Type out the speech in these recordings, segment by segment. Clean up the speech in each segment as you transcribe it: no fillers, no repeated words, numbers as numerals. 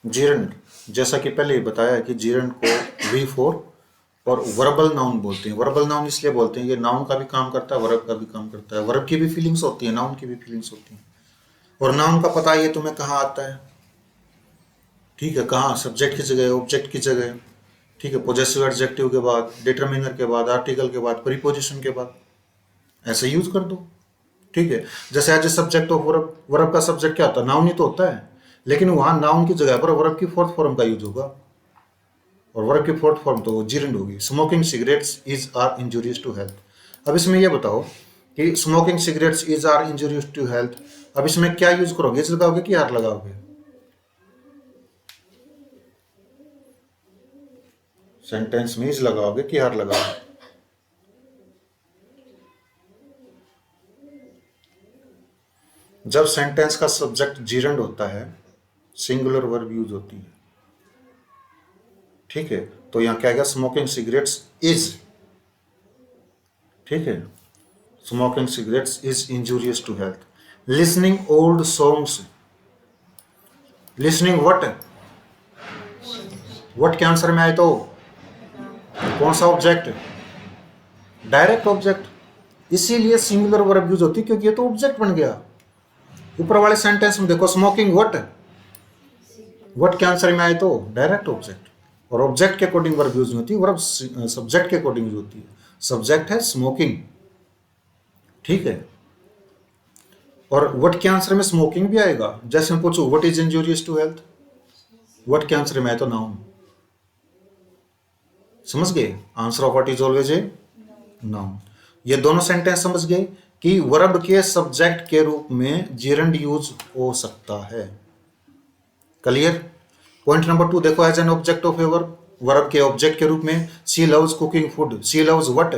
Gerund, जैसा कि पहले ही बताया कि जीरंड को वी फोर और वर्बल नाउन बोलते हैं। वर्बल नाउन इसलिए बोलते हैं, ये नाउन का भी काम करता है, वर्ब का भी काम करता है। वर्ब की भी फीलिंग्स होती है, नाउन की भी फीलिंग्स होती हैं। और नाउन का पता ये तुम्हें कहाँ आता है, ठीक है, कहाँ, सब्जेक्ट की जगह, ऑब्जेक्ट की जगह, ठीक है, पोजेसिव एडजेक्टिव के बाद, डिटरमिनर के बाद, आर्टिकल के बाद, प्रीपोजिशन के बाद, ऐसे यूज कर दो। ठीक है, जैसे as a subject of verb, verb का सब्जेक्ट क्या होता है, नाउन ही तो होता है, लेकिन वहां नाउन की जगह पर वर्ब की फोर्थ फॉर्म का यूज होगा, और वर्ब की फोर्थ फॉर्म तो जीरेंड होगी। Smoking cigarettes is are injurious to health. अब इसमें यह बताओ कि smoking cigarettes is are injurious to health, अब इसमें क्या यूज करोगे, इज लगाओगे कि आर लगाओगे? सेंटेंस में इज लगाओगे कि आर लगाओगे? जब सेंटेंस का सब्जेक्ट जीरेंड होता है, सिंगुलर वर्ब यूज होती है, ठीक है, तो यहां क्या आएगा, स्मोकिंग सिगरेट्स इज, ठीक है, smoking cigarettes is injurious to health. Listening old songs, listening what के आंसर में आए तो कौन सा ऑब्जेक्ट, डायरेक्ट ऑब्जेक्ट, इसीलिए सिंगुलर वर्ब यूज होती है, क्योंकि ये तो ऑब्जेक्ट बन गया। ऊपर वाले सेंटेंस में देखो, स्मोकिंग वट के आंसर में आए तो डायरेक्ट ऑब्जेक्ट, और ऑब्जेक्ट के अकॉर्डिंग वर्ब यूज नहीं होती, वर्ब सब्जेक्ट के अकॉर्डिंग यूज होती है। सब्जेक्ट है स्मोकिंग, ठीक है, और वट के आंसर में स्मोकिंग भी आएगा। जैसे मैं पूछूं what is injurious to health, what के आंसर में आए तो नाउन, समझ गए, answer of what is always a noun. ये दोनों सेंटेंस समझ गए कि वर्ब के सब्जेक्ट के रूप में जेरंड यूज हो सकता है। क्लियर। पॉइंट नंबर 2 देखो, as an object of a verb, verb के ऑब्जेक्ट के रूप में she loves cooking food, she loves what,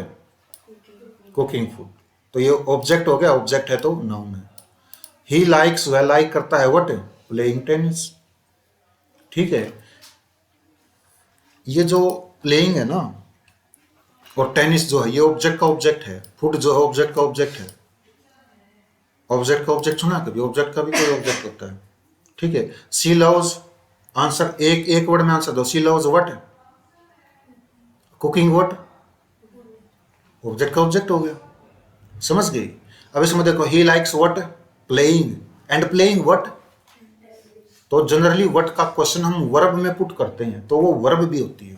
cooking food, तो ये ऑब्जेक्ट हो गया, ऑब्जेक्ट है तो नाउन है। ही लाइक्स, वह लाइक करता है व्हाट, प्लेइंग टेनिस, ठीक है, ये जो प्लेइंग है ना और टेनिस जो है, ये ऑब्जेक्ट का ऑब्जेक्ट है, फूड जो है ऑब्जेक्ट का ऑब्जेक्ट है। ऑब्जेक्ट का ऑब्जेक्ट सुना कभी, ऑब्जेक्ट का भी कोई ऑब्जेक्ट होता है, ठीक है। सी लव्स, आंसर एक एक वर्ड में आंसर दो, she loves what, cooking what, object का ऑब्जेक्ट हो गया, समझ गई। अब इसमें देखो, he likes what, playing, and playing what, तो जनरली व्हाट का क्वेश्चन हम वर्ब में पुट करते हैं, तो वो वर्ब भी होती है,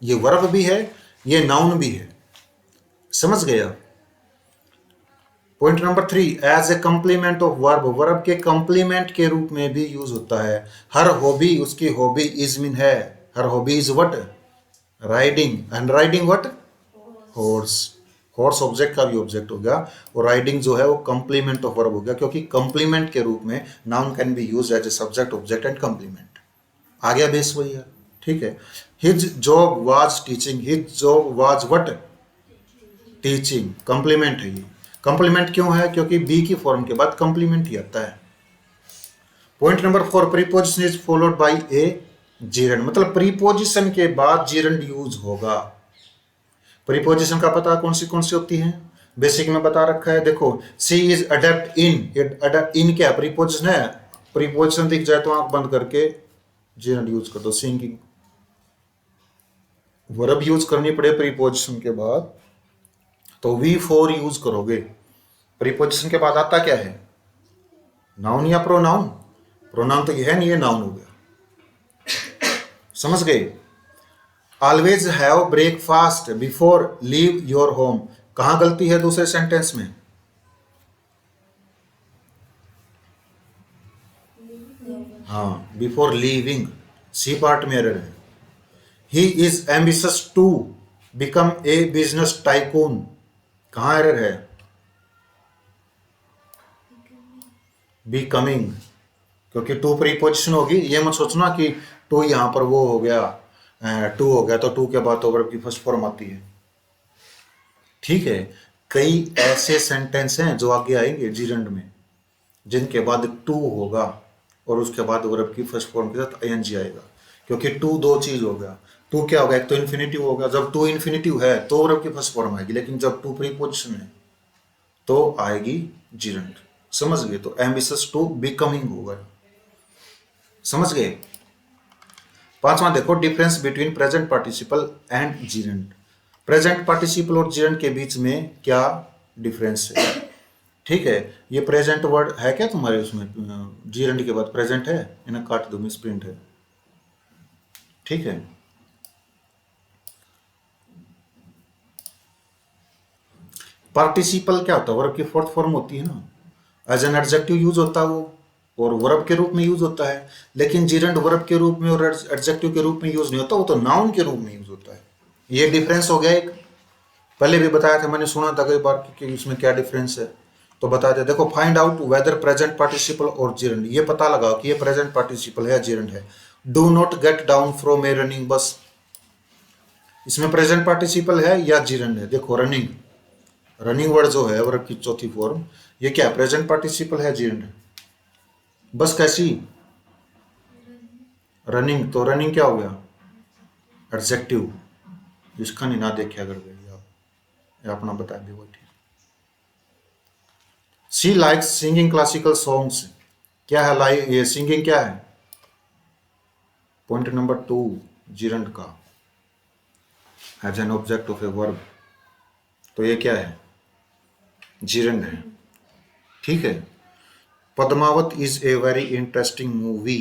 ये वर्ब भी है, ये नाउन भी है, समझ गए आप। Point number 3, as a complement of verb, verb के कंप्लीमेंट के रूप में भी यूज होता है। हर हॉबी, उसकी हॉबी इज मीन है, her hobby is what, riding, and riding what, horse, horse object का भी ऑब्जेक्ट हो गया, और राइडिंग जो है वो कंप्लीमेंट ऑफ वर्ब हो गया, क्योंकि कंप्लीमेंट के रूप में noun can be use as a subject object and complement. आ गया बेस वही है, ठीक है। His job was teaching, his job was what, teaching, complement है ये। कंप्लीमेंट क्यों है, क्योंकि बी की फॉर्म के बाद कंप्लीमेंट ही आता है। Point number 4, preposition is followed by A gerund, मतलब प्रीपोजिशन के बाद जीरंड यूज होगा। प्रीपोजिशन का पता कौन सी होती है, बेसिक में बता रखा है, देखो, सी इज अडेप्ट इन, अडेप्ट इन क्या प्रीपोजिशन है, प्रीपोजिशन दिख जाए तो आंख बंद करके जीरंड यूज कर दो। सिंगिंग, वर्ब यूज करनी पड़े प्रीपोजिशन के बाद तो V4 यूज करोगे। प्रीपोजिशन के बाद आता क्या है, नाउन या प्रोनाउन, प्रोनाउन तो ये है नहीं, ये नाउन हो गया, समझ गए। Always have breakfast before leave your home, कहां गलती है दूसरे सेंटेंस में, हाँ, बिफोर लीविंग, सी पार्ट में एरर है। He is ambitious to become a business tycoon, कहां एरर है, बिकमिंग, क्योंकि टू प्रीपोजिशन होगी, ये मत सोचना कि टू यहां पर वो हो गया, टू हो गया तो टू के बाद तो वर्ब की फर्स्ट फॉर्म आती है, ठीक है। कई ऐसे सेंटेंस हैं जो आगे आएंगे जीरंड में जिनके बाद टू होगा और उसके बाद वर्ब की फर्स्ट फॉर्म के साथ आईएनजी आएगा, क्योंकि टू दो चीज हो गया। टू क्या होगा, एक तो इन्फिनेटिव होगा, जब टू इन्फिनेटिव है तो वर्ब की फर्स्ट फॉर्म आएगी, लेकिन जब टू प्रीपोजिशन है तो आएगी जीरंड, समझ गए। तो एम्बिशियस टू बिकमिंग होगा, समझ गए। पांचवा देखो, difference between present participle and जीरेंड। Present participle और जीरेंड के बीच में क्या डिफरेंस है? ठीक है, ये प्रेजेंट वर्ड है क्या तुम्हारे उसमें? जीरेंड के बाद प्रेजेंट है, इन्हें काट दो, मिस प्रिंट है। ठीक है, पार्टिसिपल क्या होता है? वर्ब की फोर्थ फॉर्म होती है ना, एज एन एडजेक्टिव यूज होता है वो, और वर्ब के रूप में यूज होता है। लेकिन जीरेंड वर्ब के रूप में और एडजेक्टिव के रूप में यूज नहीं होता, वो तो नाउन के रूप में यूज होता है। ये डिफरेंस हो गया एक। पहले भी बताया था, मैंने सुना था कई बार कि इसमें क्या डिफरेंस है, तो बता दे। देखो, find out whether present participle और जीरेंड, ये पता लगाओ कि ये प्रेजेंट पार्टिसिपल है या जीरेंड है। Do not get down from A running बस, इसमें प्रेजेंट पार्टिसिपल है या जीरेंड है? देखो, रनिंग, रनिंग वर्ड जो है वर्ब की चौथी फॉर्म, ये क्या प्रेजेंट पार्टिसिपल है, जीरेंड है? बस कैसी? रनिंग, तो रनिंग क्या हो गया? एडजेक्टिव। इसका नहीं ना देखा अगर आप, ये अपना बता दे वो ठीक। She likes singing classical songs, क्या है लाइक? ये सिंगिंग क्या है? पॉइंट नंबर 2, जीरेंड का, as an object of a verb, तो ये क्या है? जीरेंड है। ठीक है, Padmaavat is a very interesting movie,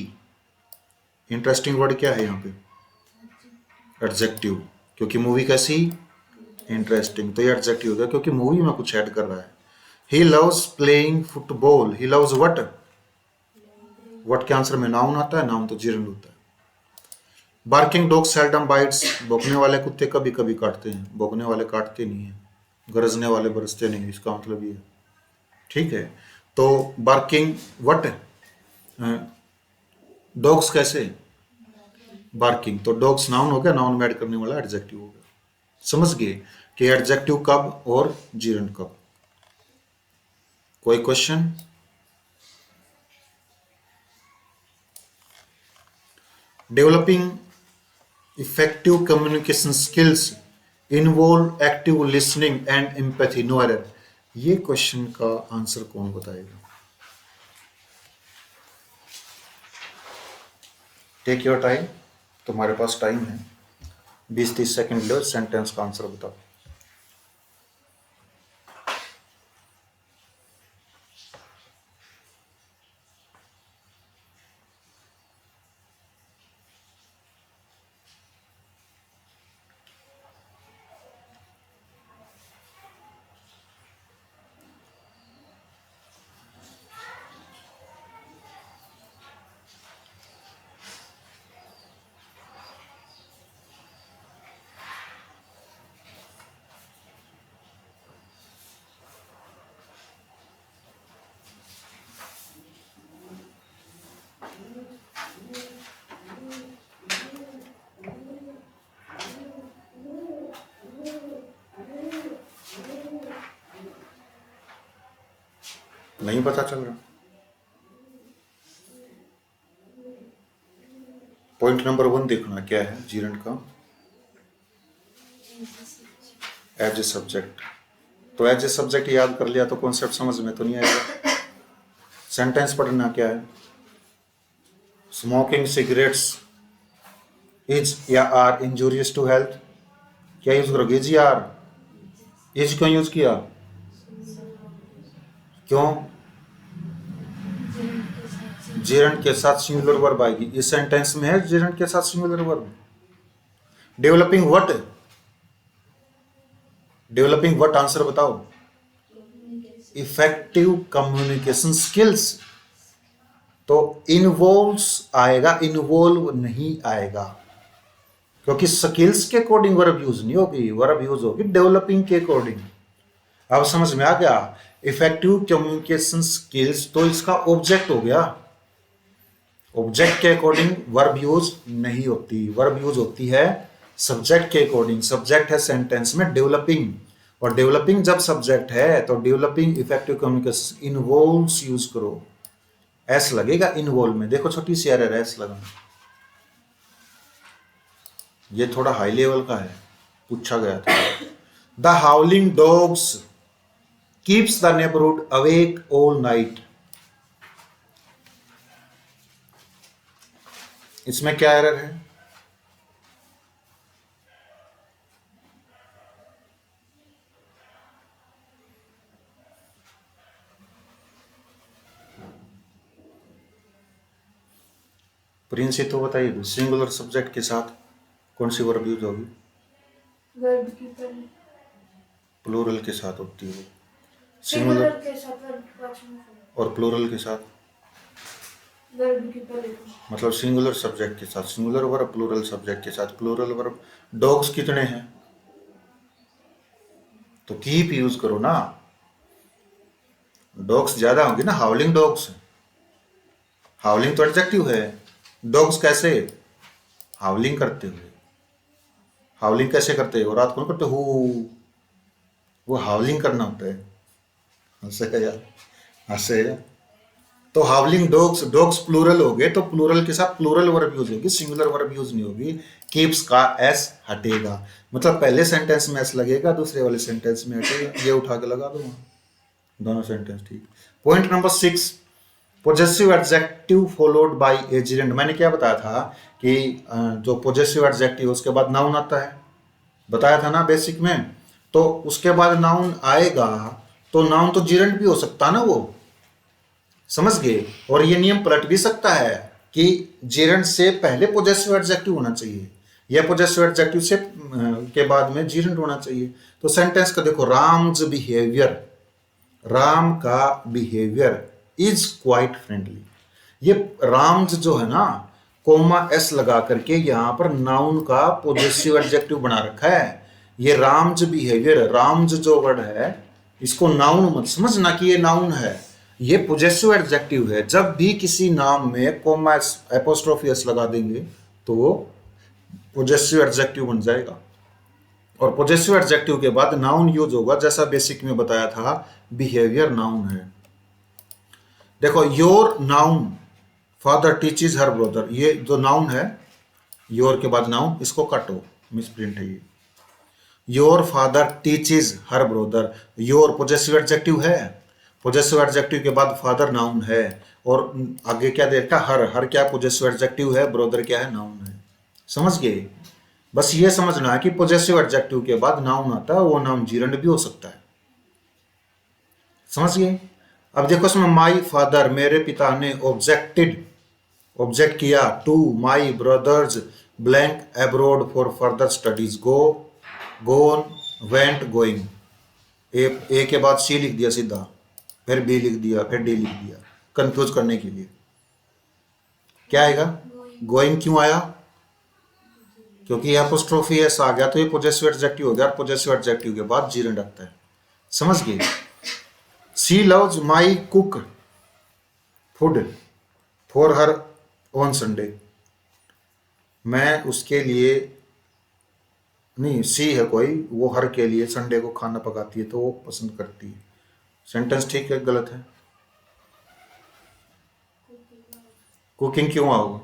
interesting word क्या है यहाँ पे? एडजेक्टिव, क्योंकि मूवी कैसी? इंटरेस्टिंग, तो ये एडजेक्टिव हो गया क्योंकि मूवी में कुछ ऐड कर रहा है। He loves playing football, he loves what? What के आंसर में नाउन आता है, नाउन तो जीरेंड होता है। बार्किंग डॉग सेल्डम बाइट्स, भौंकने वाले कुत्ते कभी कभी काटते हैं, भौंकने वाले काटते नहीं है, गरजने वाले बरसते नहीं, इसका मतलब ये। ठीक है, तो बार्किंग व्हाट, डॉग्स कैसे? बार्किंग, तो डॉग्स नाउन हो गया, नाउन में ऐड करने वाला एडजेक्टिव हो गया। समझ गए कि एडजेक्टिव कब और जीरेंड कब? कोई question? Developing effective communication skills involve active listening and empathy, no error. ये क्वेश्चन का आंसर कौन बताएगा? टेक योर टाइम, तुम्हारे पास टाइम है, 20-30 सेकंड लो, सेंटेंस का आंसर बताओ। नहीं पता चल रहा? पॉइंट नंबर 1 देखना क्या है जीरेंड का, एज ए सब्जेक्ट। तो एज ए सब्जेक्ट याद कर लिया तो कॉन्सेप्ट समझ में तो नहीं आएगा। सेंटेंस पढ़ना क्या है? स्मोकिंग सिगरेट्स इज या आर इंजूरियस टू हेल्थ, क्या यूज करोगे? जी आर, इज क्यों यूज किया? क्यों? जेरेंट के साथ सिंगुलर वर्ब आएगी, इस सेंटेंस में है जेरेंट के साथ singular verb. Developing what, developing what, answer बताओ। इफेक्टिव कम्युनिकेशन स्किल्स, तो इन्वॉल्व्स आएगा, इन्वॉल्व नहीं आएगा, क्योंकि स्किल्स के अकॉर्डिंग वर्ब यूज नहीं होगी, वर्ब यूज होगी डेवलपिंग के अकॉर्डिंग। अब समझ में आ गया? इफेक्टिव कम्युनिकेशन स्किल्स तो इसका ऑब्जेक्ट हो गया, ऑब्जेक्ट के अकॉर्डिंग वर्ब यूज नहीं होती, वर्ब यूज होती है सब्जेक्ट के अकॉर्डिंग। सब्जेक्ट है सेंटेंस में डेवलपिंग, और डेवलपिंग जब सब्जेक्ट है तो developing effective communication involves use करो, एस लगेगा इन्वॉल्व में। देखो छोटी सी एरर है, एस लगाना, ये थोड़ा हाई लेवल का है, पूछा गया था। The हाउलिंग dogs keeps the neighbourhood awake all night, इसमें क्या एरर है? प्रिंस तो बताइए, सिंगुलर सब्जेक्ट के साथ कौन सी वर्ब यूज होगी? वर्ब की पहले प्लूरल के साथ होती है। सिंगुलर सिंगुलर के साथ वर्ब की पांच में और प्लूरल के साथ, वर्ब की पहले मतलब सिंगुलर सब्जेक्ट के साथ सिंगुलर वर्ब, प्लूरल सब्जेक्ट के साथ प्लूरल वर्ब। डॉग्स कितने हैं? तो कीप यूज करो ना। डॉग्स ज्यादा होंगे ना, हाउलिंग डॉग्स। हाउलिंग तो एडजेक्टिव है। डॉग्स कैसे हाउलिंग करते हुए, हाउलिंग कैसे करते हो? रात को नहीं करते हो, वो हाउलिंग करना होता है। हंसे यार, हंसे। तो हावलिंग डॉग्स, डॉग्स प्लूरल हो गए तो प्लूरल के साथ प्लूरल वर्ब यूज होगी, सिंगुलर वर्ब यूज नहीं होगी। कीप्स का एस हटेगा, मतलब पहले सेंटेंस में एस लगेगा, दूसरे वाले सेंटेंस में हटेगा। ये उठा के लगा दो, दोनों सेंटेंस ठीक। Point number 6, possessive adjective followed by A gerund. मैंने क्या बताया था कि जो पोजेसिव एडजेक्टिव उसके बाद नाउन आता है, बताया था ना बेसिक में। तो उसके बाद नाउन आएगा तो नाउन तो जेरेंड भी हो सकता ना, वो समझ गए। और ये नियम पलट भी सकता है कि जेरेंड से पहले पोजेसिव एडजेक्टिव होना चाहिए या पोजेसिव एडजेक्टिव से के बाद में जेरेंड होना चाहिए। तो सेंटेंस का देखो, राम्स बिहेवियर, राम का बिहेवियर इज क्वाइट फ्रेंडली। ये राम्स जो है ना, कोमा एस लगा करके यहां पर नाउन का पोजेसिव एडजेक्टिव बना रखा है। ये राम्स बिहेवियर, राम्स जो वर्ड है इसको नाउन मत समझना कि ये नाउन है, ये पोजेसिव एडजेक्टिव है। जब भी किसी नाम में कोमा एस एपोस्ट्रोफी एस लगा देंगे तो वो पोजेसिव एडजेक्टिव बन जाएगा। और पोजेसिव एडजेक्टिव के बाद नाउन यूज होगा, जैसा बेसिक में बताया था, बिहेवियर नाउन है। देखो, your noun father teaches her brother, ये जो नाउन है योर के बाद नाउन, इसको काटो, मिसप्रिंट है ये। Your father teaches her brother, your possessive adjective है, पोजेसिव एडजेक्टिव के बाद फादर नाउन है, और आगे क्या देखा, हर, हर क्या पोजेसिव एडजेक्टिव है, ब्रदर क्या है, नाउन है। समझ गए? बस ये समझना है कि पोजेसिव एडजेक्टिव के बाद नाउन आता है, वो नाउन जीरंड भी हो सकता है। समझ गए? अब देखो इसमें माई फादर, मेरे पिता ने, ऑब्जेक्टेड, ऑब्जेक्ट किया, to my brothers blank abroad for further studies, go, gone, went, going. A के बाद सी लिख दिया सीधा, फिर बी लिख दिया, फिर डी लिख दिया, कंफ्यूज करने के लिए। क्या आएगा? गोइंग क्यों आया? क्योंकि एपोस्ट्रोफी एस आ गया तो ये पोजेसिव एडजेक्टिव हो गया, पोजेसिव एडजेक्टिव के बाद जीरेंड आता है। समझ गए? She loves my cook food for her on Sunday, मैं उसके लिए, नहीं सी है कोई, वो हर के लिए संडे को खाना पकाती है तो वो पसंद करती है। सेंटेंस ठीक है गलत है? कुकिंग क्यों आओगे?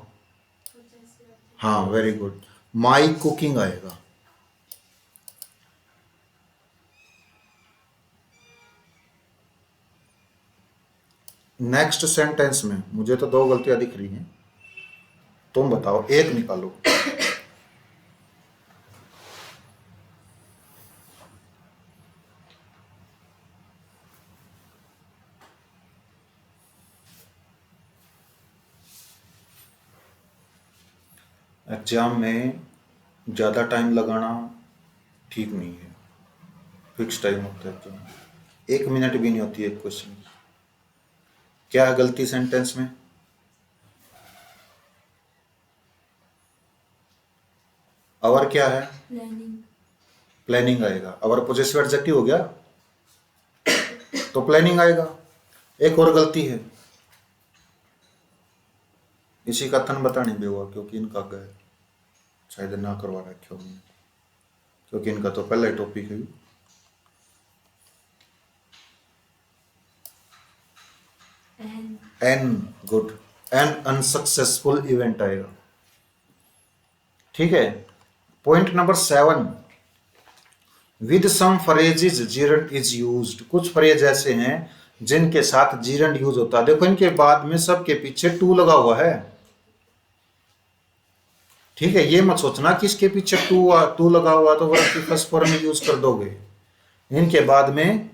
हाँ वेरी गुड, माई कुकिंग आएगा। नेक्स्ट सेंटेंस में मुझे तो दो गलतियां दिख रही हैं, तुम बताओ, एक निकालो। एग्जाम में ज़्यादा टाइम लगाना ठीक नहीं है, फिक्स टाइम होता है एग्जाम, 1 मिनट भी नहीं होती है एक क्वेश्चन की। क्या है गलती सेंटेंस में? अवर क्या है? प्लानिंग, प्लानिंग आएगा। अवर पोजेसिव एडजेक्टिव हो गया तो प्लानिंग आएगा। एक और गलती है, इसी का तन बताने भी हुआ क्योंकि इनका गए शायद ना करवा रखे होंगे, क्योंकि इनका तो पहला ही टॉपिक है। An, good, an unsuccessful event आएगा। ठीक है। Point number 7, with some phrases gerund is used, कुछ फ्रेज ऐसे हैं जिनके साथ जीरंड यूज होता है। देखो इनके बाद में सबके पीछे टू लगा हुआ है, ठीक है। ये मत सोचना कि इसके पीछे टू लगा हुआ तो वर्ब की फर्स्ट फॉर्म में यूज कर दोगे। इनके बाद में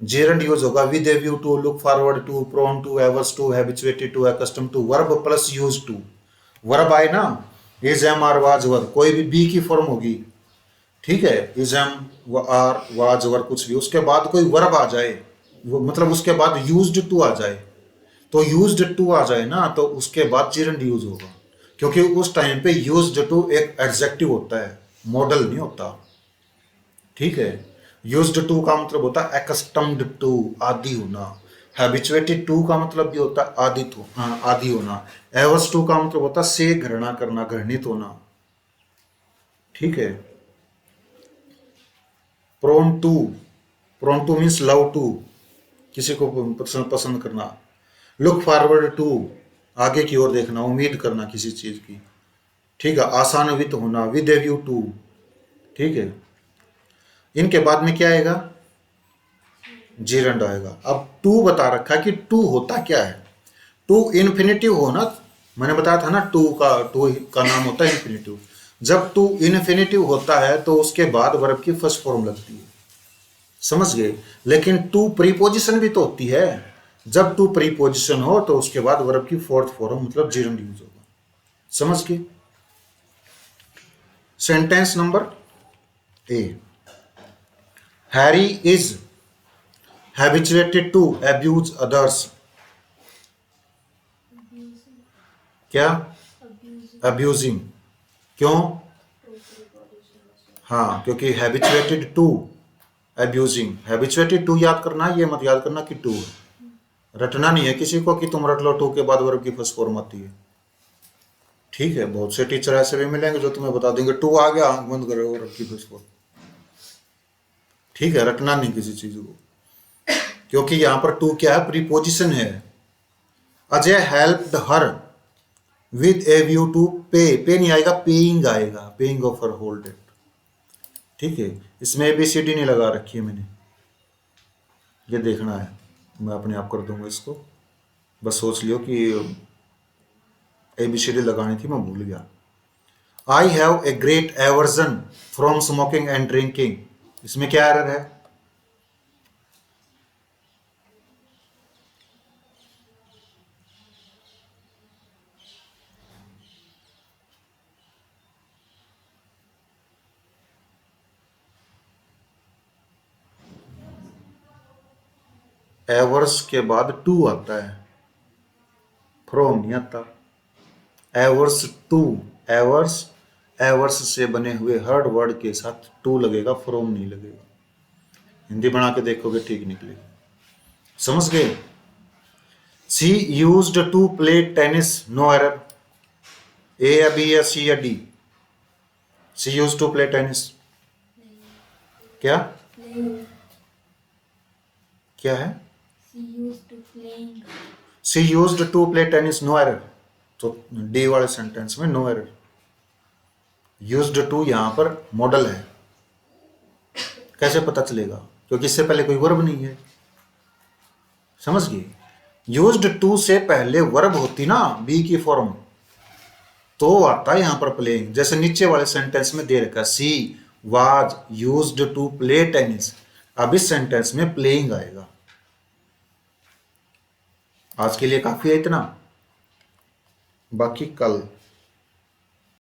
जेरंड यूज होगा, with a view to, look forward to, prone to, averse to, habituated to, accustom to, verb plus use to. Verb आए ना, is am are was were, कोई भी बी की फॉर्म होगी, ठीक है, is am are was were कुछ भी, उसके बाद कोई वर्ब आ जाए, वो मतलब उसके बाद यूज्ड टू आ जाए, तो यूज्ड टू आ जाए ना, तो उसके बाद जिरंड यूज होगा, क्योंकि उस टाइम पे यूज्ड टू एक एडजेक्टिव होता है, मॉडल नहीं होता, ठीक है। यूज्ड टू का मतलब होता है एक्स्टम्ड टू, आदि होना। हैबिचुएटेड टू का मतलब भी होता है आदि होना। एवर्स टू का मतलब होता है से घृणा करना, घृणित होना, ठीक है। Prone to, prone to means love to, किसी को पसंद करना। लुक फॉरवर्ड टू, आगे की ओर देखना, उम्मीद करना किसी चीज की, ठीक है। आसान्वित होना, विद ए व्यू टू, ठीक है। इनके बाद में क्या आएगा, जीरंड आएगा। अब टू बता रखा है कि टू होता क्या है। टू इन्फिनिटिव हो ना, मैंने बताया था ना, टू का नाम होता है इन्फिनिटिव। जब टू इन्फिनिटिव होता है तो उसके बाद वर्ब की फर्स्ट फॉर्म लगती है, समझ गए। लेकिन टू प्रीपोजिशन भी तो होती है, जब टू प्रीपोजिशन हो तो उसके बाद वर्ब की फोर्थ फॉर्म मतलब जीरंड यूज होगा, समझ गए। Sentence number A, Harry is habituated to abuse others। Abusing. क्या, Abusing. abusing, क्यों, To preposition also. हाँ क्योंकि habituated to abusing, habituated to याद करना है, ये मत याद करना कि टू, रटना नहीं है किसी को कि तुम रट लो टू के बाद वर्ब की फर्स्ट फॉर्म आती है, ठीक है। बहुत से टीचर ऐसे भी मिलेंगे जो तुम्हें बता देंगे टू आ गया, आंख बंद करो वर्ब की फर्स्ट फॉर्म, ठीक है। रटना नहीं किसी चीज को, क्योंकि यहां पर टू क्या है, प्रीपोजिशन है। Ajay helped her with a view to pay, pay नहीं आएगा, पेइंग आएगा, paying of her whole debt, ठीक है। इसमें ABCD नहीं लगा रखी है मैंने, ये देखना है, मैं अपने आप कर दूंगा इसको, बस सोच लियो कि ABCD लगानी थी, मैं भूल गया। I have a great aversion from smoking and drinking, इसमें क्या एरर है, एवर्स के बाद टू आता है, फ्रॉम नहीं आता। एवर्स टू, एवर्स, एवर्स से बने हुए हर वर्ड के साथ टू लगेगा, फ्रॉम नहीं लगेगा। हिंदी बना के देखोगे ठीक निकलेगी, समझ गए। She used to play tennis, no error. A या बी या सी या D, she used to play tennis, क्या, Playing. क्या है, She used to playing. She used to play tennis, no error, तो डी वाले सेंटेंस में नो एरर। यूज्ड टू यहां पर मॉडल है, कैसे पता चलेगा, क्योंकि इससे पहले कोई वर्ब नहीं है, समझ गए। यूज्ड टू से पहले वर्ब होती ना, बी की फॉर्म, तो आता है यहां पर प्लेइंग, जैसे नीचे वाले सेंटेंस में दे रखा she was used to play tennis, अब इस सेंटेंस में प्लेइंग आएगा। आज के लिए काफी है इतना, बाकी कल